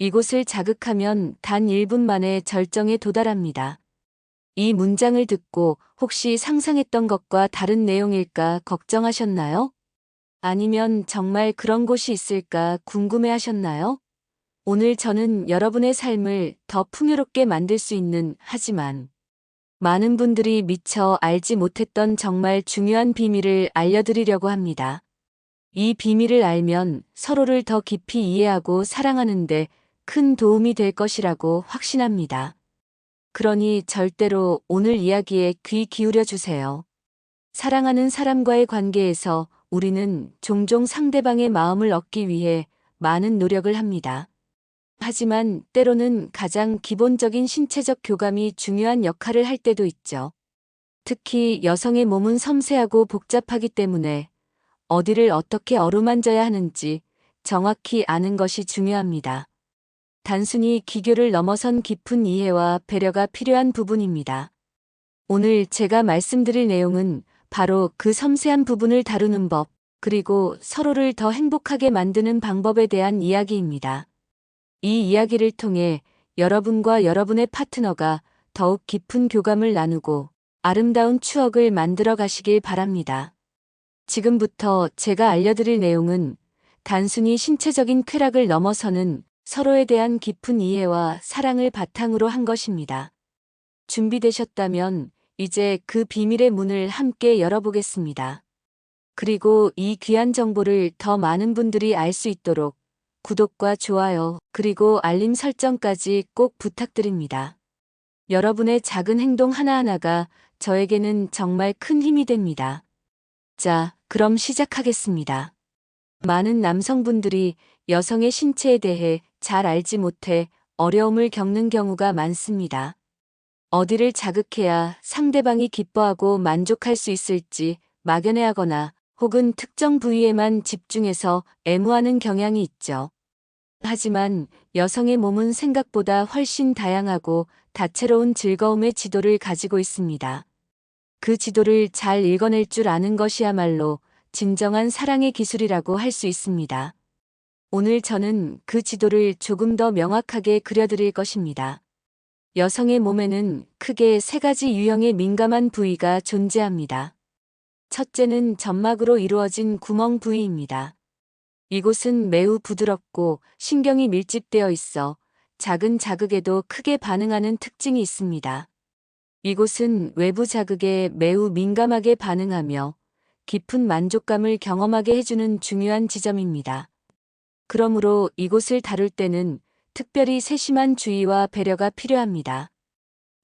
이곳을 자극하면 단 1분 만에 절정에 도달합니다. 이 문장을 듣고 혹시 상상했던 것과 다른 내용일까 걱정하셨나요? 아니면 정말 그런 곳이 있을까 궁금해하셨나요? 오늘 저는 여러분의 삶을 더 풍요롭게 만들 수 있는, 하지만 많은 분들이 미처 알지 못했던 정말 중요한 비밀을 알려드리려고 합니다. 이 비밀을 알면 서로를 더 깊이 이해하고 사랑하는데 큰 도움이 될 것이라고 확신합니다. 그러니 절대로 오늘 이야기에 귀 기울여 주세요. 사랑하는 사람과의 관계에서 우리는 종종 상대방의 마음을 얻기 위해 많은 노력을 합니다. 하지만 때로는 가장 기본적인 신체적 교감이 중요한 역할을 할 때도 있죠. 특히 여성의 몸은 섬세하고 복잡하기 때문에 어디를 어떻게 어루만져야 하는지 정확히 아는 것이 중요합니다. 단순히 기교를 넘어선 깊은 이해와 배려가 필요한 부분입니다. 오늘 제가 말씀드릴 내용은 바로 그 섬세한 부분을 다루는 법, 그리고 서로를 더 행복하게 만드는 방법에 대한 이야기입니다. 이 이야기를 통해 여러분과 여러분의 파트너가 더욱 깊은 교감을 나누고 아름다운 추억을 만들어 가시길 바랍니다. 지금부터 제가 알려드릴 내용은 단순히 신체적인 쾌락을 넘어서는 서로에 대한 깊은 이해와 사랑을 바탕으로 한 것입니다. 준비되셨다면 이제 그 비밀의 문을 함께 열어보겠습니다. 그리고 이 귀한 정보를 더 많은 분들이 알 수 있도록 구독과 좋아요, 그리고 알림 설정까지 꼭 부탁드립니다. 여러분의 작은 행동 하나하나가 저에게는 정말 큰 힘이 됩니다. 자, 그럼 시작하겠습니다. 많은 남성분들이 여성의 신체에 대해 잘 알지 못해 어려움을 겪는 경우가 많습니다. 어디를 자극해야 상대방이 기뻐하고 만족할 수 있을지 막연해하거나 혹은 특정 부위에만 집중해서 애무하는 경향이 있죠. 하지만 여성의 몸은 생각보다 훨씬 다양하고 다채로운 즐거움의 지도를 가지고 있습니다. 그 지도를 잘 읽어낼 줄 아는 것이야말로 진정한 사랑의 기술이라고 할 수 있습니다. 오늘 저는 그 지도를 조금 더 명확하게 그려드릴 것입니다. 여성의 몸에는 크게 3가지 유형의 민감한 부위가 존재합니다. 첫째는 점막으로 이루어진 구멍 부위입니다. 이곳은 매우 부드럽고 신경이 밀집되어 있어 작은 자극에도 크게 반응하는 특징이 있습니다. 이곳은 외부 자극에 매우 민감하게 반응하며 깊은 만족감을 경험하게 해주는 중요한 지점입니다. 그러므로 이곳을 다룰 때는 특별히 세심한 주의와 배려가 필요합니다.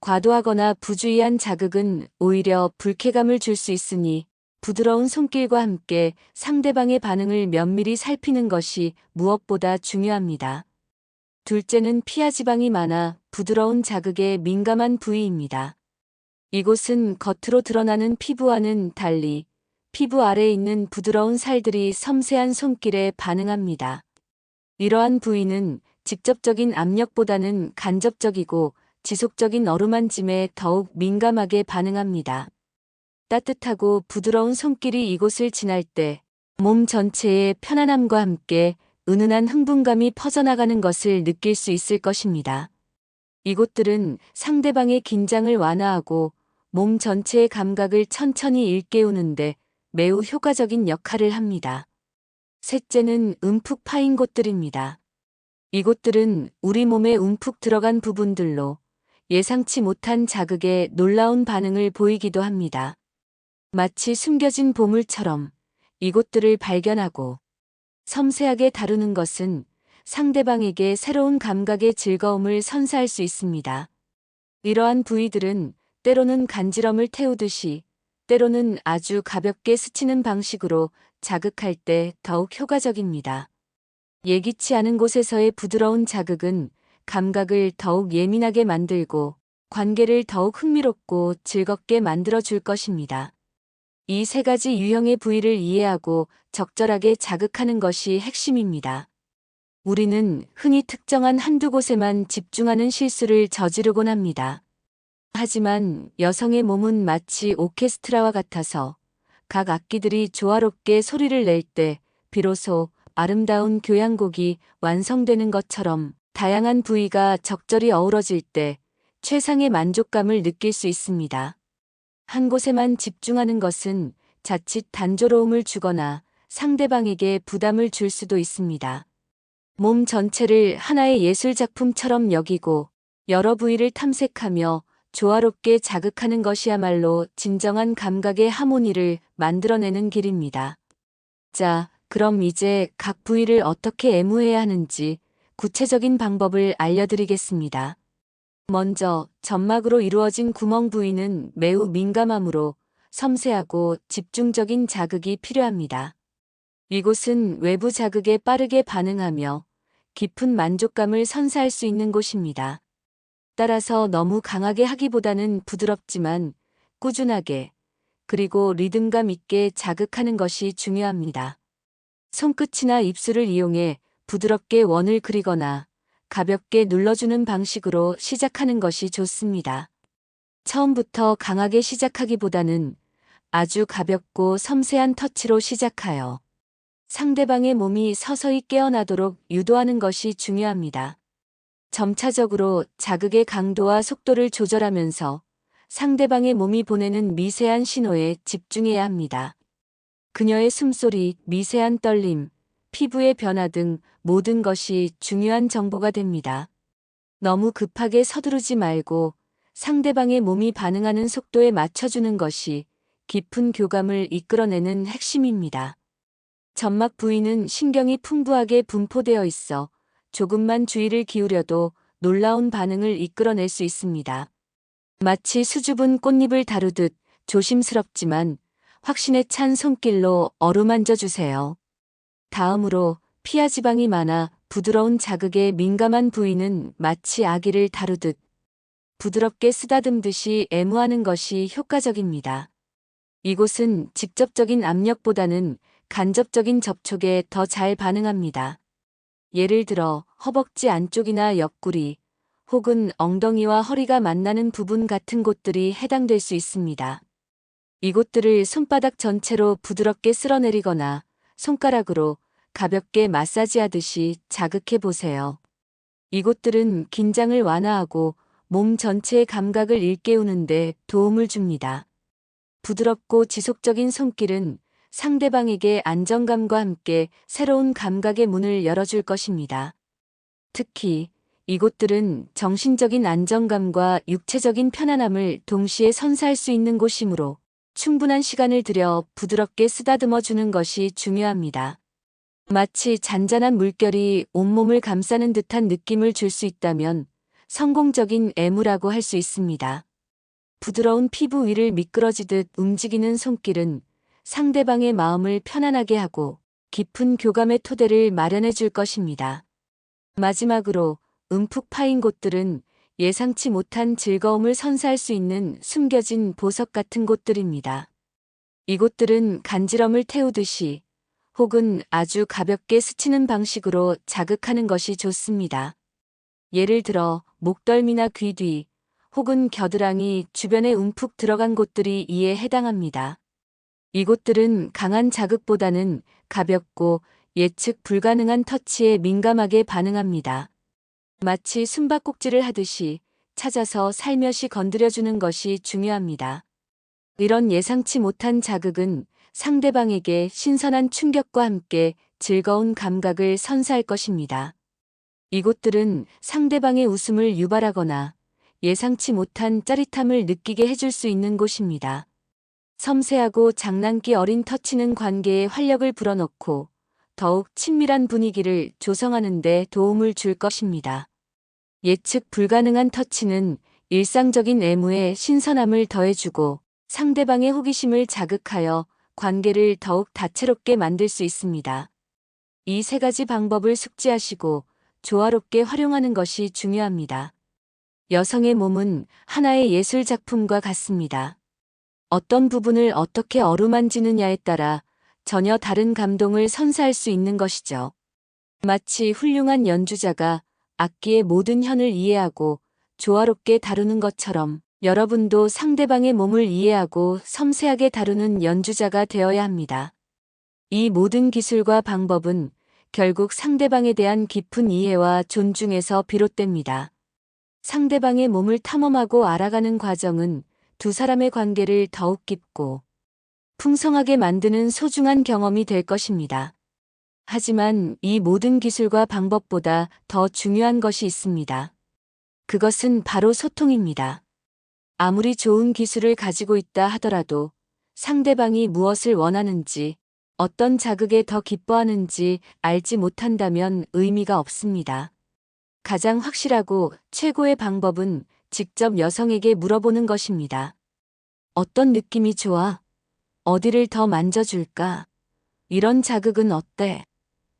과도하거나 부주의한 자극은 오히려 불쾌감을 줄 수 있으니 부드러운 손길과 함께 상대방의 반응을 면밀히 살피는 것이 무엇보다 중요합니다. 둘째는 피하 지방이 많아 부드러운 자극에 민감한 부위입니다. 이곳은 겉으로 드러나는 피부와는 달리 피부 아래에 있는 부드러운 살들이 섬세한 손길에 반응합니다. 이러한 부위는 직접적인 압력보다는 간접적이고 지속적인 어루만짐에 더욱 민감하게 반응합니다. 따뜻하고 부드러운 손길이 이곳을 지날 때 몸 전체의 편안함과 함께 은은한 흥분감이 퍼져나가는 것을 느낄 수 있을 것입니다. 이곳들은 상대방의 긴장을 완화하고 몸 전체의 감각을 천천히 일깨우는데 매우 효과적인 역할을 합니다. 셋째는 움푹 파인 곳들입니다. 이곳들은 우리 몸에 움푹 들어간 부분들로 예상치 못한 자극에 놀라운 반응을 보이기도 합니다. 마치 숨겨진 보물처럼 이곳들을 발견하고 섬세하게 다루는 것은 상대방에게 새로운 감각의 즐거움을 선사할 수 있습니다. 이러한 부위들은 때로는 간지럼을 태우듯이, 때로는 아주 가볍게 스치는 방식으로 자극할 때 더욱 효과적입니다. 예기치 않은 곳에서의 부드러운 자극은 감각을 더욱 예민하게 만들고 관계를 더욱 흥미롭고 즐겁게 만들어 줄 것입니다. 이 3가지 유형의 부위를 이해하고 적절하게 자극하는 것이 핵심입니다. 우리는 흔히 특정한 한두 곳에만 집중하는 실수를 저지르곤 합니다. 하지만 여성의 몸은 마치 오케스트라와 같아서 각 악기들이 조화롭게 소리를 낼 때 비로소 아름다운 교향곡이 완성되는 것처럼 다양한 부위가 적절히 어우러질 때 최상의 만족감을 느낄 수 있습니다. 한 곳에만 집중하는 것은 자칫 단조로움을 주거나 상대방에게 부담을 줄 수도 있습니다. 몸 전체를 하나의 예술작품처럼 여기고 여러 부위를 탐색하며 조화롭게 자극하는 것이야말로 진정한 감각의 하모니를 만들어내는 길입니다. 자, 그럼 이제 각 부위를 어떻게 애무해야 하는지 구체적인 방법을 알려드리겠습니다. 먼저 점막으로 이루어진 구멍 부위는 매우 민감하므로 섬세하고 집중적인 자극이 필요합니다. 이곳은 외부 자극에 빠르게 반응하며 깊은 만족감을 선사할 수 있는 곳입니다. 따라서 너무 강하게 하기보다는 부드럽지만 꾸준하게 그리고 리듬감 있게 자극하는 것이 중요합니다. 손끝이나 입술을 이용해 부드럽게 원을 그리거나 가볍게 눌러주는 방식으로 시작하는 것이 좋습니다. 처음부터 강하게 시작하기보다는 아주 가볍고 섬세한 터치로 시작하여 상대방의 몸이 서서히 깨어나도록 유도하는 것이 중요합니다. 점차적으로 자극의 강도와 속도를 조절하면서 상대방의 몸이 보내는 미세한 신호에 집중해야 합니다. 그녀의 숨소리, 미세한 떨림, 피부의 변화 등 모든 것이 중요한 정보가 됩니다. 너무 급하게 서두르지 말고 상대방의 몸이 반응하는 속도에 맞춰주는 것이 깊은 교감을 이끌어내는 핵심입니다. 점막 부위는 신경이 풍부하게 분포되어 있어 조금만 주의를 기울여도 놀라운 반응을 이끌어낼 수 있습니다. 마치 수줍은 꽃잎을 다루듯 조심스럽지만 확신에 찬 손길로 어루만져 주세요. 다음으로 피하 지방이 많아 부드러운 자극에 민감한 부위는 마치 아기를 다루듯 부드럽게 쓰다듬듯이 애무하는 것이 효과적입니다. 이곳은 직접적인 압력보다는 간접적인 접촉에 더 잘 반응합니다. 예를 들어 허벅지 안쪽이나 옆구리 혹은 엉덩이와 허리가 만나는 부분 같은 곳들이 해당될 수 있습니다. 이곳들을 손바닥 전체로 부드럽게 쓸어내리거나 손가락으로 가볍게 마사지하듯이 자극해 보세요. 이곳들은 긴장을 완화하고 몸 전체의 감각을 일깨우는 데 도움을 줍니다. 부드럽고 지속적인 손길은 상대방에게 안정감과 함께 새로운 감각의 문을 열어줄 것입니다. 특히 이곳들은 정신적인 안정감과 육체적인 편안함을 동시에 선사할 수 있는 곳이므로 충분한 시간을 들여 부드럽게 쓰다듬어 주는 것이 중요합니다. 마치 잔잔한 물결이 온몸을 감싸는 듯한 느낌을 줄 수 있다면 성공적인 애무라고 할 수 있습니다. 부드러운 피부 위를 미끄러지듯 움직이는 손길은 상대방의 마음을 편안하게 하고 깊은 교감의 토대를 마련해 줄 것입니다. 마지막으로 움푹 파인 곳들은 예상치 못한 즐거움을 선사할 수 있는 숨겨진 보석 같은 곳들입니다. 이곳들은 간지럼을 태우듯이 혹은 아주 가볍게 스치는 방식으로 자극하는 것이 좋습니다. 예를 들어 목덜미나 귀 뒤 혹은 겨드랑이 주변에 움푹 들어간 곳들이 이에 해당합니다. 이곳들은 강한 자극보다는 가볍고 예측 불가능한 터치에 민감하게 반응합니다. 마치 숨바꼭질을 하듯이 찾아서 살며시 건드려주는 것이 중요합니다. 이런 예상치 못한 자극은 상대방에게 신선한 충격과 함께 즐거운 감각을 선사할 것입니다. 이곳들은 상대방의 웃음을 유발하거나 예상치 못한 짜릿함을 느끼게 해줄 수 있는 곳입니다. 섬세하고 장난기 어린 터치는 관계에 활력을 불어넣고 더욱 친밀한 분위기를 조성하는 데 도움을 줄 것입니다. 예측 불가능한 터치는 일상적인 애무에 신선함을 더해주고 상대방의 호기심을 자극하여 관계를 더욱 다채롭게 만들 수 있습니다. 이 세 가지 방법을 숙지하시고 조화롭게 활용하는 것이 중요합니다. 여성의 몸은 하나의 예술 작품과 같습니다. 어떤 부분을 어떻게 어루만지느냐에 따라 전혀 다른 감동을 선사할 수 있는 것이죠. 마치 훌륭한 연주자가 악기의 모든 현을 이해하고 조화롭게 다루는 것처럼 여러분도 상대방의 몸을 이해하고 섬세하게 다루는 연주자가 되어야 합니다. 이 모든 기술과 방법은 결국 상대방에 대한 깊은 이해와 존중에서 비롯됩니다. 상대방의 몸을 탐험하고 알아가는 과정은 두 사람의 관계를 더욱 깊고 풍성하게 만드는 소중한 경험이 될 것입니다. 하지만 이 모든 기술과 방법보다 더 중요한 것이 있습니다. 그것은 바로 소통입니다. 아무리 좋은 기술을 가지고 있다 하더라도 상대방이 무엇을 원하는지, 어떤 자극에 더 기뻐하는지 알지 못한다면 의미가 없습니다. 가장 확실하고 최고의 방법은 직접 여성에게 물어보는 것입니다. 어떤 느낌이 좋아? 어디를 더 만져줄까? 이런 자극은 어때?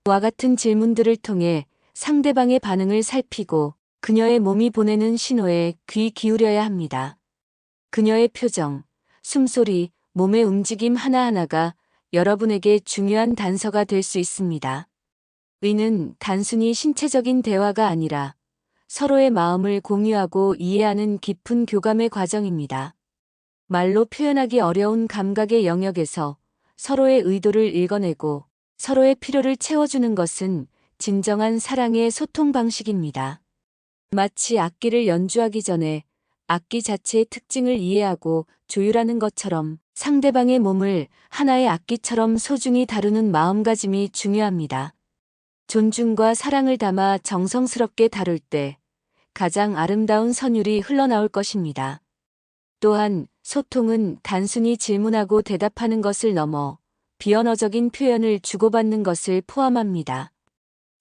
와 같은 질문들을 통해 상대방의 반응을 살피고 그녀의 몸이 보내는 신호에 귀 기울여야 합니다. 그녀의 표정, 숨소리, 몸의 움직임 하나하나가 여러분에게 중요한 단서가 될 수 있습니다. 의는 단순히 신체적인 대화가 아니라 서로의 마음을 공유하고 이해하는 깊은 교감의 과정입니다. 말로 표현하기 어려운 감각의 영역에서 서로의 의도를 읽어내고 서로의 필요를 채워주는 것은 진정한 사랑의 소통 방식입니다. 마치 악기를 연주하기 전에 악기 자체의 특징을 이해하고 조율하는 것처럼 상대방의 몸을 하나의 악기처럼 소중히 다루는 마음가짐이 중요합니다. 존중과 사랑을 담아 정성스럽게 다룰 때 가장 아름다운 선율이 흘러나올 것입니다. 또한 소통은 단순히 질문하고 대답하는 것을 넘어 비언어적인 표현을 주고받는 것을 포함합니다.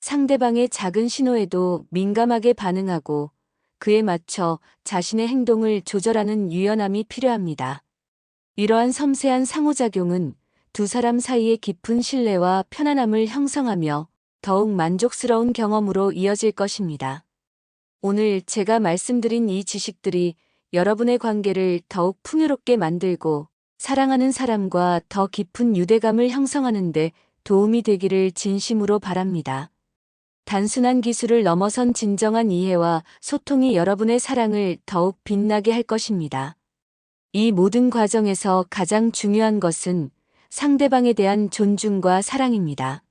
상대방의 작은 신호에도 민감하게 반응하고 그에 맞춰 자신의 행동을 조절하는 유연함이 필요합니다. 이러한 섬세한 상호작용은 두 사람 사이의 깊은 신뢰와 편안함을 형성하며 더욱 만족스러운 경험으로 이어질 것입니다. 오늘 제가 말씀드린 이 지식들이 여러분의 관계를 더욱 풍요롭게 만들고 사랑하는 사람과 더 깊은 유대감을 형성하는 데 도움이 되기를 진심으로 바랍니다. 단순한 기술을 넘어선 진정한 이해와 소통이 여러분의 사랑을 더욱 빛나게 할 것입니다. 이 모든 과정에서 가장 중요한 것은 상대방에 대한 존중과 사랑입니다.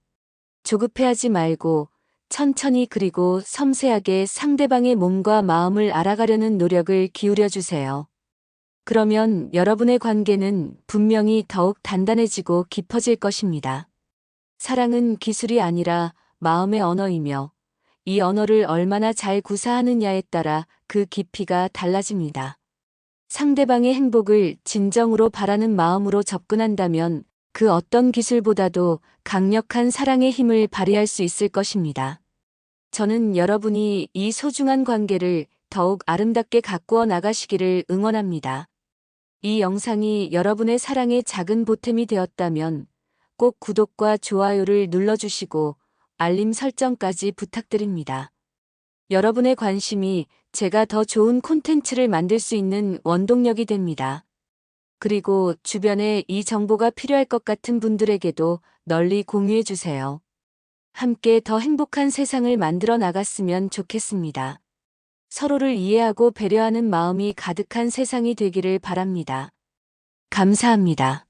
조급해하지 말고 천천히 그리고 섬세하게 상대방의 몸과 마음을 알아가려는 노력을 기울여 주세요. 그러면 여러분의 관계는 분명히 더욱 단단해지고 깊어질 것입니다. 사랑은 기술이 아니라 마음의 언어이며 이 언어를 얼마나 잘 구사하느냐에 따라 그 깊이가 달라집니다. 상대방의 행복을 진정으로 바라는 마음으로 접근한다면 그 어떤 기술보다도 강력한 사랑의 힘을 발휘할 수 있을 것입니다. 저는 여러분이 이 소중한 관계를 더욱 아름답게 가꾸어 나가시기를 응원합니다. 이 영상이 여러분의 사랑의 작은 보탬이 되었다면 꼭 구독과 좋아요를 눌러주시고 알림 설정까지 부탁드립니다. 여러분의 관심이 제가 더 좋은 콘텐츠를 만들 수 있는 원동력이 됩니다. 그리고 주변에 이 정보가 필요할 것 같은 분들에게도 널리 공유해 주세요. 함께 더 행복한 세상을 만들어 나갔으면 좋겠습니다. 서로를 이해하고 배려하는 마음이 가득한 세상이 되기를 바랍니다. 감사합니다.